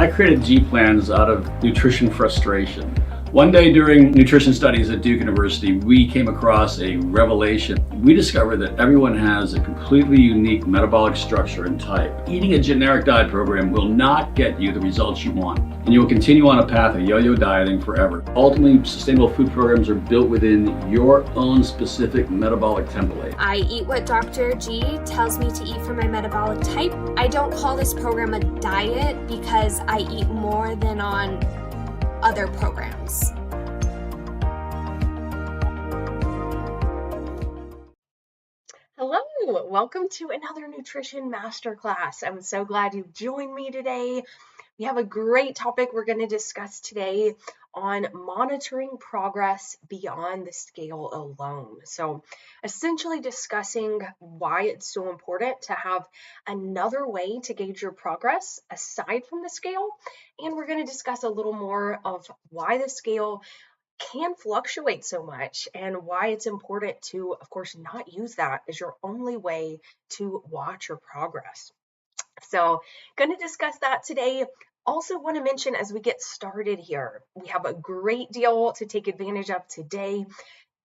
I created G plans out of nutrition frustration. One day during nutrition studies at Duke University, we came across a revelation. We discovered that everyone has a completely unique metabolic structure and type. Eating a generic diet program will not get you the results you want, and you will continue on a path of yo-yo dieting forever. Ultimately, sustainable food programs are built within your own specific metabolic template. I eat what Dr. G tells me to eat for my metabolic type. I don't call this program a diet because I eat more than on other programs. Hello, welcome to another nutrition masterclass. I'm so glad you've joined me today. We have a great topic we're going to discuss today on monitoring progress beyond the scale alone. So essentially discussing why it's so important to have another way to gauge your progress aside from the scale. And we're going to discuss a little more of why the scale can fluctuate so much and why it's important to, of course, not use that as your only way to watch your progress. So going to discuss that today. Also want to mention as we get started here, we have a great deal to take advantage of today.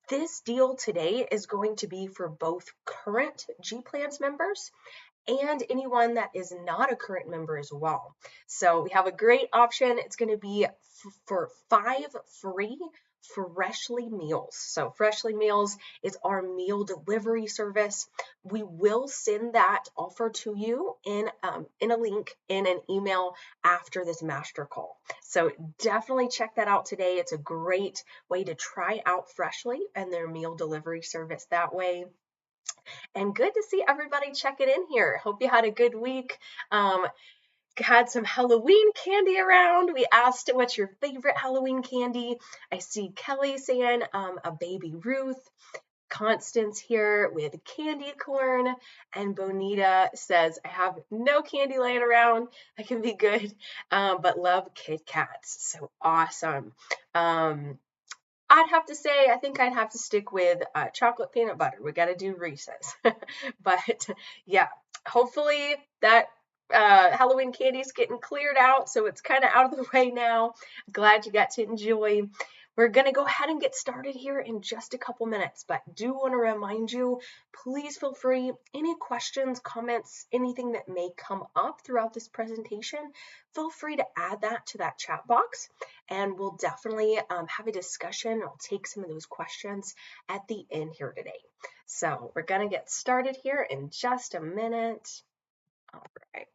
This deal today is going to be for both current G Plans members and anyone that is not a current member as well. So we have a great option. It's going to be for 5 free Freshly Meals. So Freshly Meals is our meal delivery service. We will send that offer to you in a link in an email after this master call. So definitely check that out today. It's a great way to try out Freshly and their meal delivery service that way. And good to see everybody checking in here. Hope you had a good week. Had some Halloween candy around. We asked what's your favorite Halloween candy. I see Kelly saying a Baby Ruth. Constance here with candy corn, and Bonita says, I have no candy laying around. I can be good, but love Kit Kats. So awesome. I'd have to say, I think I'd have to stick with chocolate peanut butter. We got to do Reese's. But yeah, hopefully that Halloween candy's getting cleared out, so it's kind of out of the way now. Glad you got to enjoy. We're going to go ahead and get started here in just a couple minutes, but do want to remind you, please feel free, any questions, comments, anything that may come up throughout this presentation, feel free to add that to that chat box, and we'll definitely have a discussion. I'll take some of those questions at the end here today. So we're going to get started here in just a minute. All right.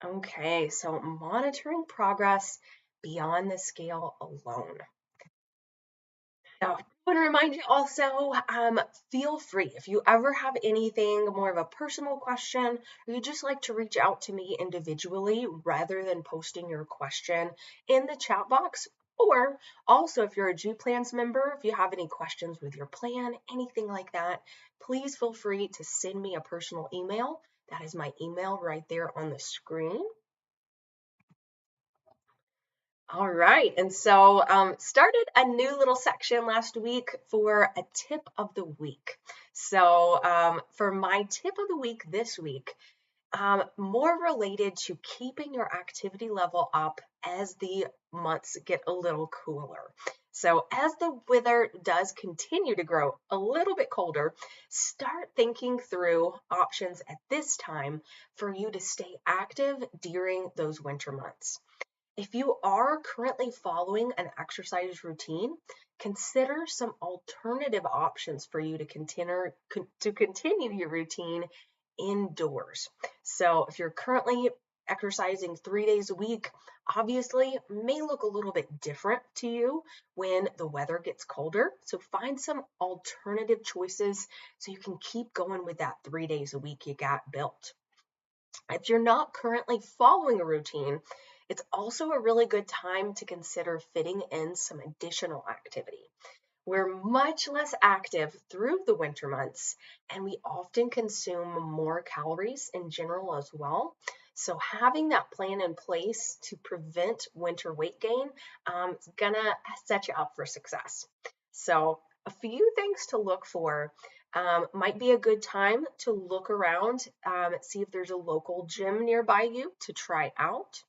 Okay, so monitoring progress beyond the scale alone. Now, I want to remind you also, feel free, if you ever have anything more of a personal question, or you just like to reach out to me individually rather than posting your question in the chat box, or also if you're a G Plans member, if you have any questions with your plan, anything like that, please feel free to send me a personal email. That is my email right there on the screen. All right, and so started a new little section last week for a tip of the week. So for my tip of the week this week, more related to keeping your activity level up as the months get a little cooler. So as the weather does continue to grow a little bit colder, start thinking through options at this time for you to stay active during those winter months. If you are currently following an exercise routine, consider some alternative options for you to continue your routine indoors. So if you're currently exercising 3 days a week, obviously may look a little bit different to you when the weather gets colder. So find some alternative choices so you can keep going with that 3 days a week you got built. If you're not currently following a routine, it's also a really good time to consider fitting in some additional activity. We're much less active through the winter months, and we often consume more calories in general as well. So having that plan in place to prevent winter weight gain is gonna set you up for success. So a few things to look for Might be a good time to look around, see if there's a local gym nearby you to try out.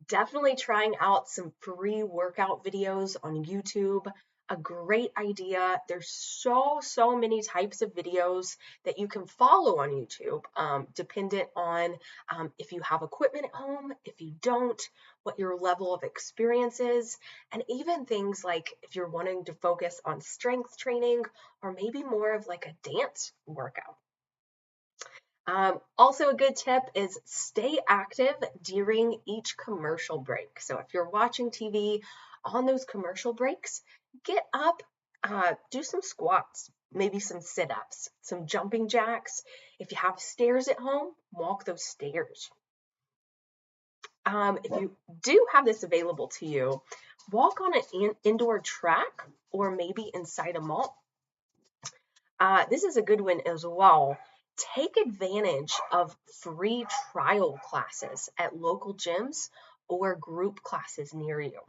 Definitely trying out some free workout videos on YouTube. A great idea. There's so many types of videos that you can follow on YouTube, dependent on if you have equipment at home, if you don't, what your level of experience is, and even things like if you're wanting to focus on strength training or maybe more of like a dance workout. Also, a good tip is stay active during each commercial break. So if you're watching TV on those commercial breaks, get up, do some squats, maybe some sit-ups, some jumping jacks. If you have stairs at home, walk those stairs. If you do have this available to you, walk on an indoor track or maybe inside a mall. This is a good one as well. Take advantage of free trial classes at local gyms or group classes near you.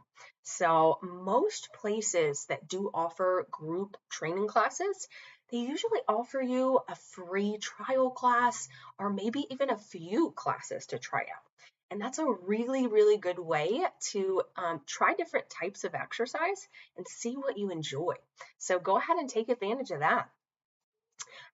So most places that do offer group training classes, they usually offer you a free trial class or maybe even a few classes to try out. And that's a really good way to try different types of exercise and see what you enjoy. So go ahead and take advantage of that.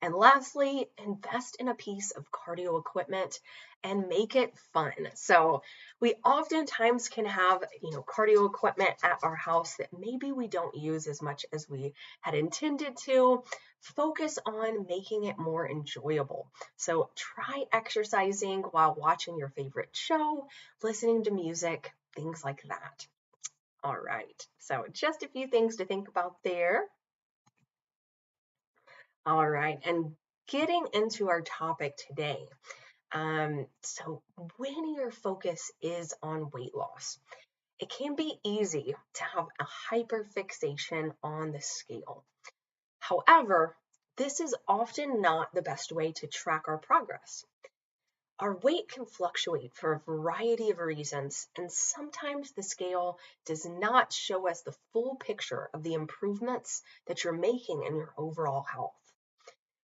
And lastly, invest in a piece of cardio equipment and make it fun. So we oftentimes can have, cardio equipment at our house that maybe we don't use as much as we had intended to. Focus on making it more enjoyable. So try exercising while watching your favorite show, listening to music, things like that. All right, so just a few things to think about there. All right, and getting into our topic today. So when your focus is on weight loss, it can be easy to have a hyperfixation on the scale. However, this is often not the best way to track our progress. Our weight can fluctuate for a variety of reasons, and sometimes the scale does not show us the full picture of the improvements that you're making in your overall health.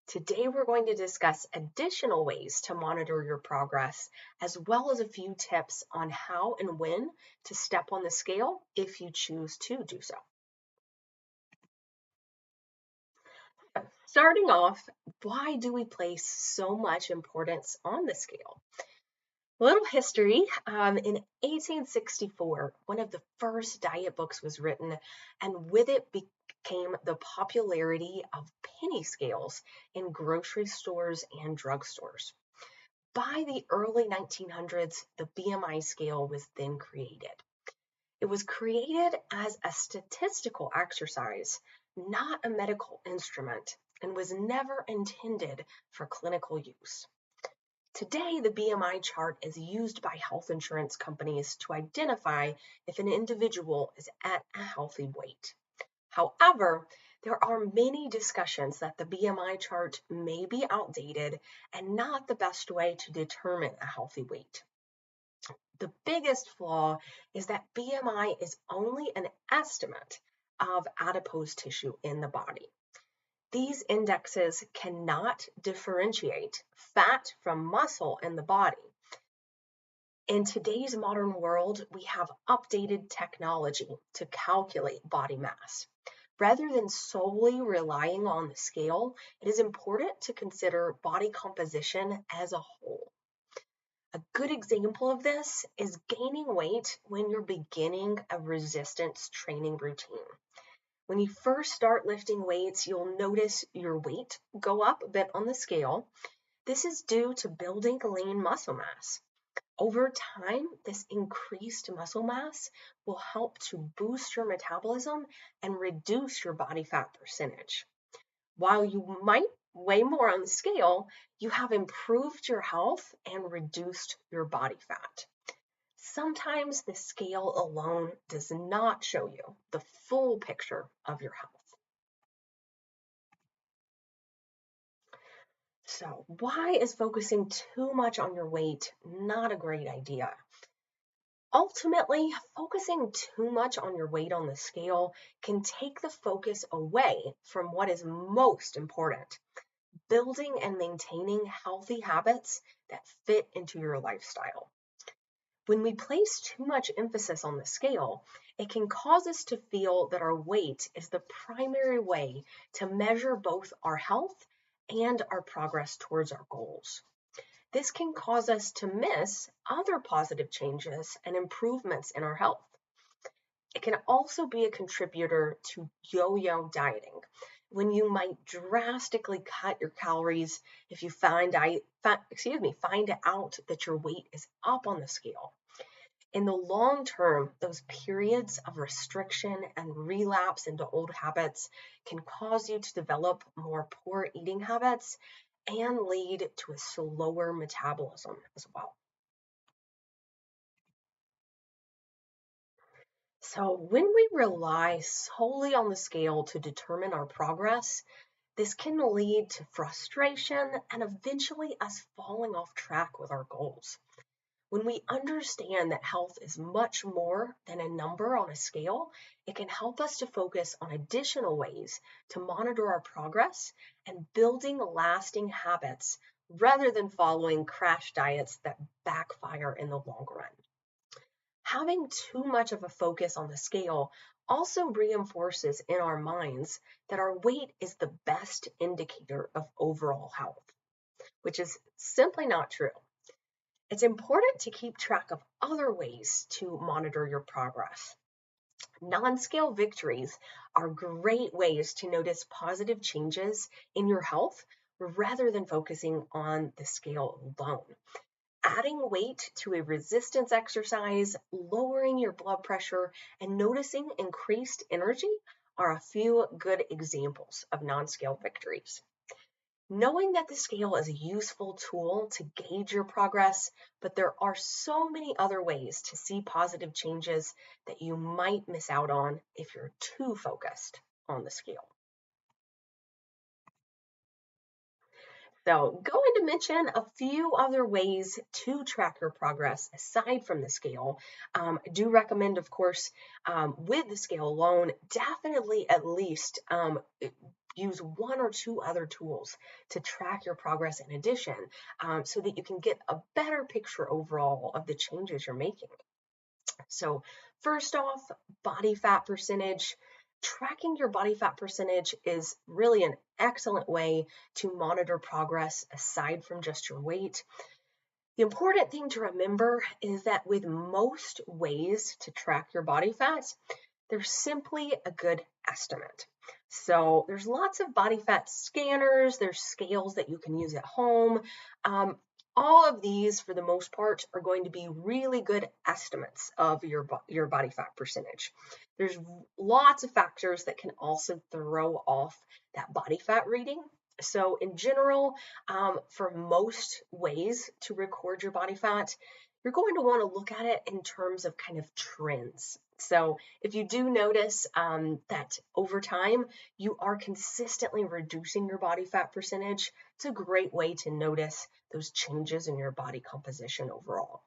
Today, we're going to discuss additional ways to monitor your progress, as well as a few tips on how and when to step on the scale if you choose to do so. Starting off, why do we place so much importance on the scale? A little history. In 1864, one of the first diet books was written, and with it came the popularity of penny scales in grocery stores and drugstores. By the early 1900s, the BMI scale was then created. It was created as a statistical exercise, not a medical instrument, and was never intended for clinical use. Today, the BMI chart is used by health insurance companies to identify if an individual is at a healthy weight. However, there are many discussions that the BMI chart may be outdated and not the best way to determine a healthy weight. The biggest flaw is that BMI is only an estimate of adipose tissue in the body. These indexes cannot differentiate fat from muscle in the body. In today's modern world, we have updated technology to calculate body mass. Rather than solely relying on the scale, it is important to consider body composition as a whole. A good example of this is gaining weight when you're beginning a resistance training routine. When you first start lifting weights, you'll notice your weight go up a bit on the scale. This is due to building lean muscle mass. Over time, this increased muscle mass will help to boost your metabolism and reduce your body fat percentage. While you might weigh more on the scale, you have improved your health and reduced your body fat. Sometimes the scale alone does not show you the full picture of your health. So, why is focusing too much on your weight not a great idea? Ultimately, focusing too much on your weight on the scale can take the focus away from what is most important: building and maintaining healthy habits that fit into your lifestyle. When we place too much emphasis on the scale, it can cause us to feel that our weight is the primary way to measure both our health and our progress towards our goals. This can cause us to miss other positive changes and improvements in our health. It can also be a contributor to yo-yo dieting, when you might drastically cut your calories if you find out that your weight is up on the scale. In the long term, those periods of restriction and relapse into old habits can cause you to develop more poor eating habits and lead to a slower metabolism as well. So when we rely solely on the scale to determine our progress, this can lead to frustration and eventually us falling off track with our goals. When we understand that health is much more than a number on a scale, it can help us to focus on additional ways to monitor our progress and building lasting habits rather than following crash diets that backfire in the long run. Having too much of a focus on the scale also reinforces in our minds that our weight is the best indicator of overall health, which is simply not true. It's important to keep track of other ways to monitor your progress. Non-scale victories are great ways to notice positive changes in your health rather than focusing on the scale alone. Adding weight to a resistance exercise, lowering your blood pressure, and noticing increased energy are a few good examples of non-scale victories. Knowing that the scale is a useful tool to gauge your progress, but there are so many other ways to see positive changes that you might miss out on if you're too focused on the scale. So, going to mention a few other ways to track your progress aside from the scale. I do recommend, of course, with the scale alone, definitely at least use one or two other tools to track your progress in addition, so that you can get a better picture overall of the changes you're making. So first off, body fat percentage. Tracking your body fat percentage is really an excellent way to monitor progress aside from just your weight. The important thing to remember is that with most ways to track your body fat, they're simply a good estimate. So there's lots of body fat scanners, there's scales that you can use at home. All of these, for the most part, are going to be really good estimates of your body fat percentage. There's lots of factors that can also throw off that body fat reading. So in general, for most ways to record your body fat, you're going to want to look at it in terms of kind of trends. So if you do notice that over time you are consistently reducing your body fat percentage, it's a great way to notice those changes in your body composition overall.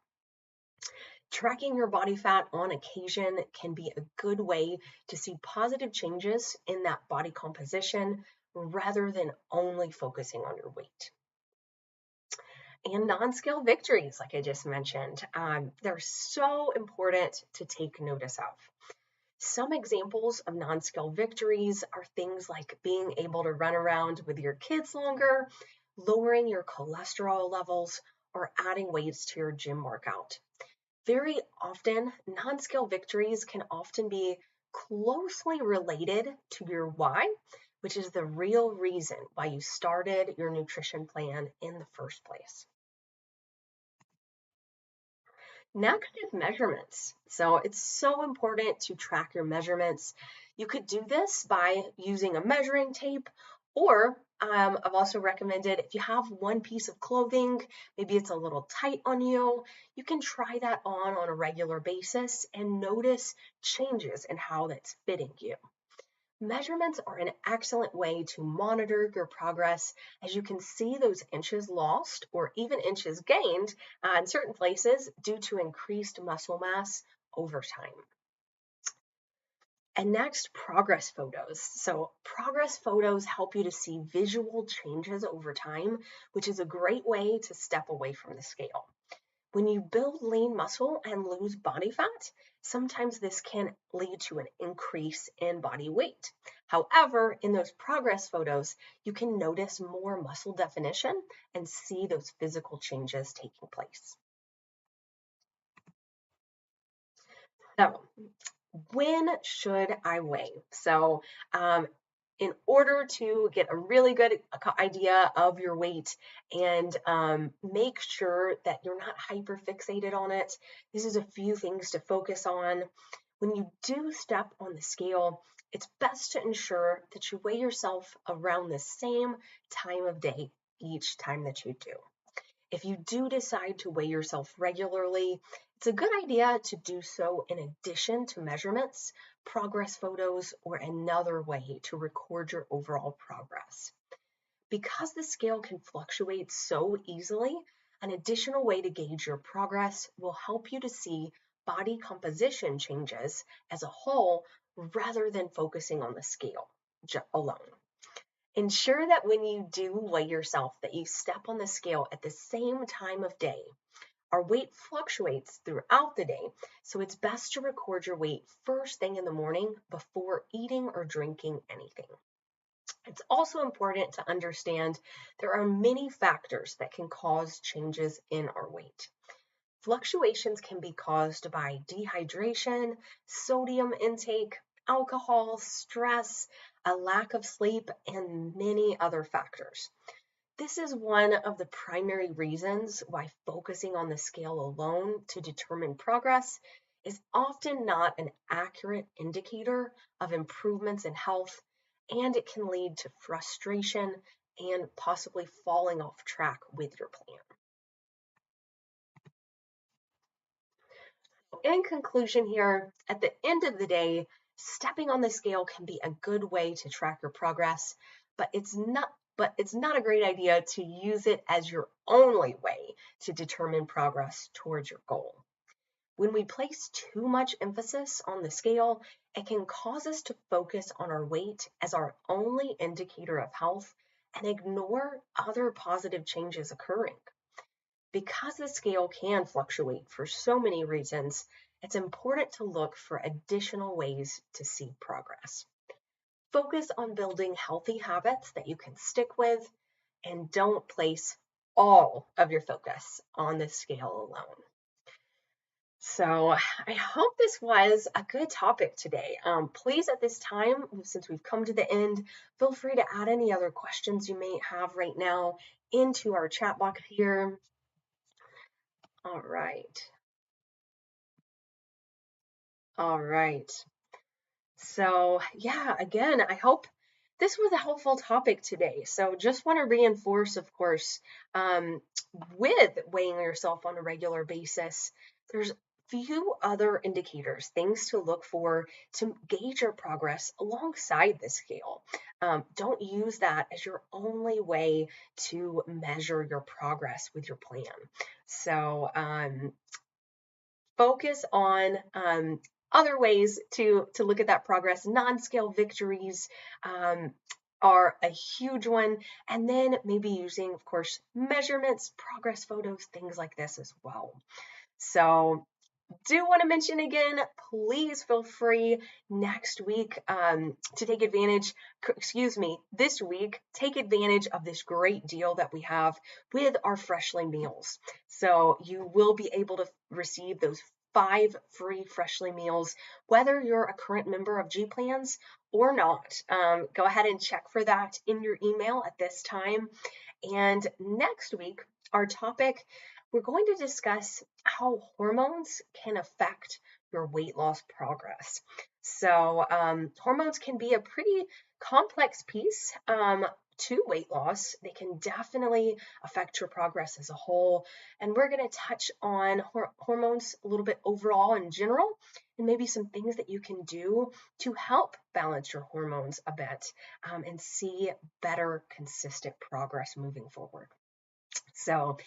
Tracking your body fat on occasion can be a good way to see positive changes in that body composition rather than only focusing on your weight. And non-scale victories, like I just mentioned, they're so important to take notice of. Some examples of non-scale victories are things like being able to run around with your kids longer, lowering your cholesterol levels, or adding weights to your gym workout. Very often, non-scale victories can often be closely related to your why, which is the real reason why you started your nutrition plan in the first place. Next is measurements. So it's so important to track your measurements. You could do this by using a measuring tape, or I've also recommended if you have one piece of clothing, maybe it's a little tight on you, you can try that on a regular basis and notice changes in how that's fitting you. Measurements are an excellent way to monitor your progress, as you can see those inches lost or even inches gained in certain places due to increased muscle mass over time. And next, progress photos. So progress photos help you to see visual changes over time, which is a great way to step away from the scale. When you build lean muscle and lose body fat, sometimes this can lead to an increase in body weight. However, in those progress photos, you can notice more muscle definition and see those physical changes taking place. So, when should I weigh? So, in order to get a really good idea of your weight and make sure that you're not hyper fixated on it, this is a few things to focus on. When you do step on the scale, it's best to ensure that you weigh yourself around the same time of day each time that you do. If you do decide to weigh yourself regularly, it's a good idea to do so in addition to measurements, progress photos, or another way to record your overall progress. Because the scale can fluctuate so easily, an additional way to gauge your progress will help you to see body composition changes as a whole rather than focusing on the scale alone. Ensure that when you do weigh yourself that you step on the scale at the same time of day. Our weight fluctuates throughout the day, so it's best to record your weight first thing in the morning before eating or drinking anything. It's also important to understand there are many factors that can cause changes in our weight. Fluctuations can be caused by dehydration, sodium intake, alcohol, stress, a lack of sleep, and many other factors. This is one of the primary reasons why focusing on the scale alone to determine progress is often not an accurate indicator of improvements in health, and it can lead to frustration and possibly falling off track with your plan. In conclusion here, at the end of the day, stepping on the scale can be a good way to track your progress, but it's not a great idea to use it as your only way to determine progress towards your goal. When we place too much emphasis on the scale, it can cause us to focus on our weight as our only indicator of health and ignore other positive changes occurring. Because the scale can fluctuate for so many reasons, it's important to look for additional ways to see progress. Focus on building healthy habits that you can stick with, and don't place all of your focus on the scale alone. So I hope this was a good topic today. Please, at this time, since we've come to the end, feel free to add any other questions you may have right now into our chat box here. All right. So yeah, again, I hope this was a helpful topic today. So just want to reinforce, of course, with weighing yourself on a regular basis, there's few other indicators, things to look for to gauge your progress alongside the scale. Don't use that as your only way to measure your progress with your plan. So focus on other ways to look at that progress. Non-scale victories are a huge one. And then maybe using, of course, measurements, progress photos, things like this as well. So do want to mention again, please feel free next week to take advantage, this week, take advantage of this great deal that we have with our Freshly meals. So you will be able to receive those 5 free Freshly meals, whether you're a current member of G Plans or not. Go ahead and check for that in your email at this time. And next week, our topic, we're going to discuss how hormones can affect your weight loss progress. So hormones can be a pretty complex piece to weight loss, they can definitely affect your progress as a whole. And we're going to touch on hormones a little bit overall in general, and maybe some things that you can do to help balance your hormones a bit, and see better, consistent progress moving forward. So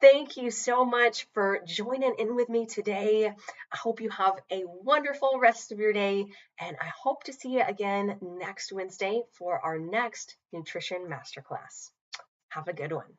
thank you so much for joining in with me today. I hope you have a wonderful rest of your day, and I hope to see you again next Wednesday for our next Nutrition Masterclass. Have a good one.